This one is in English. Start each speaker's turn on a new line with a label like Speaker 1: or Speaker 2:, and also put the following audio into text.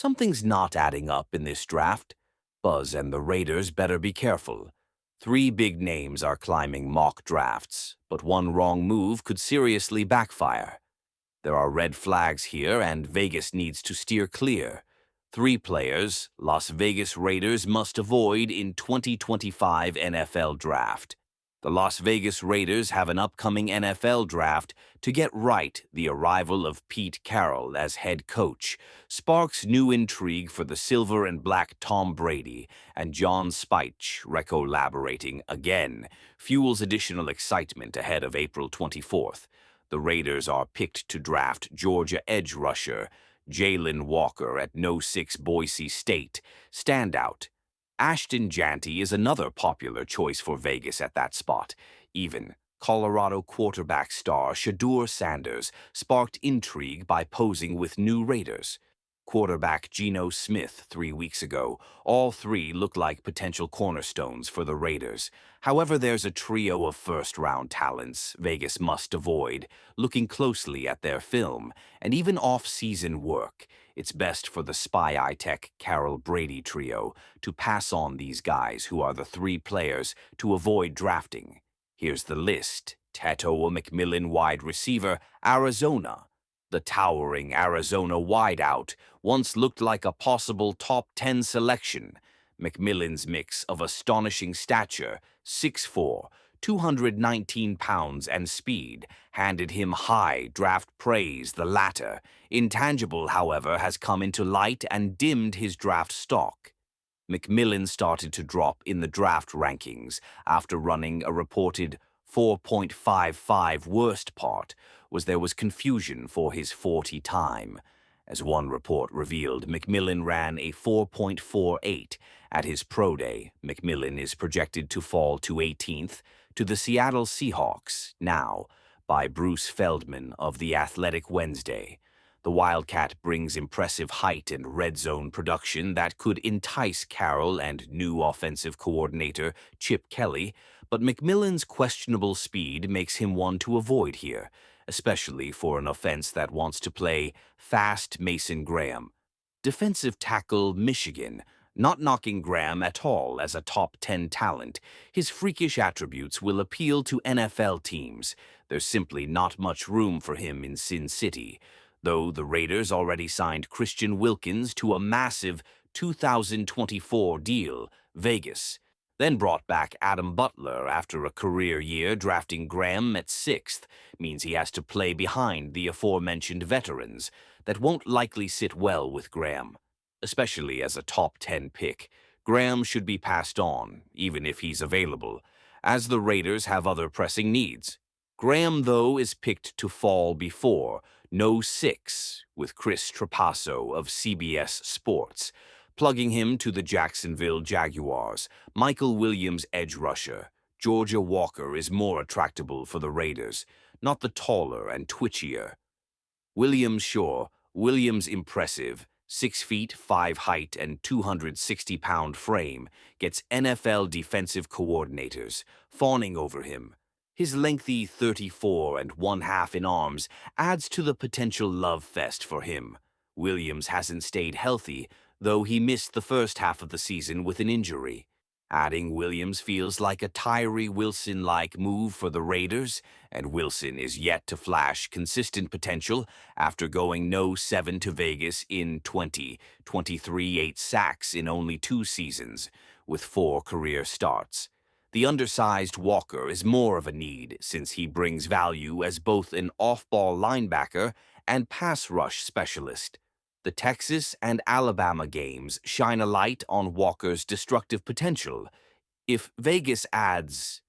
Speaker 1: Something's not adding up in this draft. Buzz and the Raiders better be careful. Three big names are climbing mock drafts, but one wrong move could seriously backfire. There are red flags here, and Vegas needs to steer clear. Three players Las Vegas Raiders must avoid in 2025 NFL Draft. The Las Vegas Raiders have an upcoming NFL Draft to get right. The arrival of Pete Carroll as head coach sparks new intrigue for the silver and black Tom Brady, and John Spike recollaborating again fuels additional excitement ahead of April 24th. The Raiders are picked to draft Georgia edge rusher Jalen Walker at No. 6 Boise State. Standout Ashton Janty is another popular choice for Vegas at that spot. Even Colorado quarterback star Shedeur Sanders sparked intrigue by posing with new Raiders. Quarterback Geno Smith 3 weeks ago. All three look like potential cornerstones for the Raiders. However, there's a trio of first-round talents Vegas must avoid. Looking closely at their film and even off-season work, it's best for the Spy Eye Tech Carroll Brady trio to pass on these guys who are the three players to avoid drafting. Here's the list. Tatoa McMillan, wide receiver, Arizona. The towering Arizona wideout once looked like a possible top 10 selection. McMillan's mix of astonishing stature, 6'4", 219 pounds, and speed handed him high draft praise. The latter, intangible however, has come into light and dimmed his draft stock. McMillan started to drop in the draft rankings after running a reported 4.55. Worst part was there was confusion for his 40 time. As one report revealed, McMillan ran a 4.48 at his pro day. McMillan is projected to fall to 18th to the Seattle Seahawks, now by Bruce Feldman of The Athletic Wednesday. The Wildcat brings impressive height and red zone production that could entice Carroll and new offensive coordinator Chip Kelly, but McMillan's questionable speed makes him one to avoid here, especially for an offense that wants to play fast. Mason Graham, defensive tackle, Michigan. Not knocking Graham at all as a top 10 talent, his freakish attributes will appeal to NFL teams. There's simply not much room for him in Sin City, though the Raiders already signed Christian Wilkins to a massive 2024 deal. Vegas then brought back Adam Butler after a career year. Drafting Graham at 6th means he has to play behind the aforementioned veterans. That won't likely sit well with Graham, especially as a top 10 pick. Graham should be passed on, even if he's available, as the Raiders have other pressing needs. Graham, though, is picked to fall before No. 6, with Chris Trapasso of CBS Sports, plugging him to the Jacksonville Jaguars. Michael Williams, edge rusher. Georgia Walker is more attractable for the Raiders, not the taller and twitchier Williams. Sure, Williams' impressive 6 feet 5 height and 260-pound frame gets NFL defensive coordinators fawning over him. His lengthy 34 1/2 in arms adds to the potential love fest for him. Williams hasn't stayed healthy, though he missed the first half of the season with an injury. Adding Williams feels like a Tyree Wilson-like move for the Raiders, and Wilson is yet to flash consistent potential after going No. 7 to Vegas in 2023, 8 sacks in only 2 seasons, with 4 career starts. The undersized Walker is more of a need since he brings value as both an off-ball linebacker and pass rush specialist. The Texas and Alabama games shine a light on Walker's destructive potential. If Vegas adds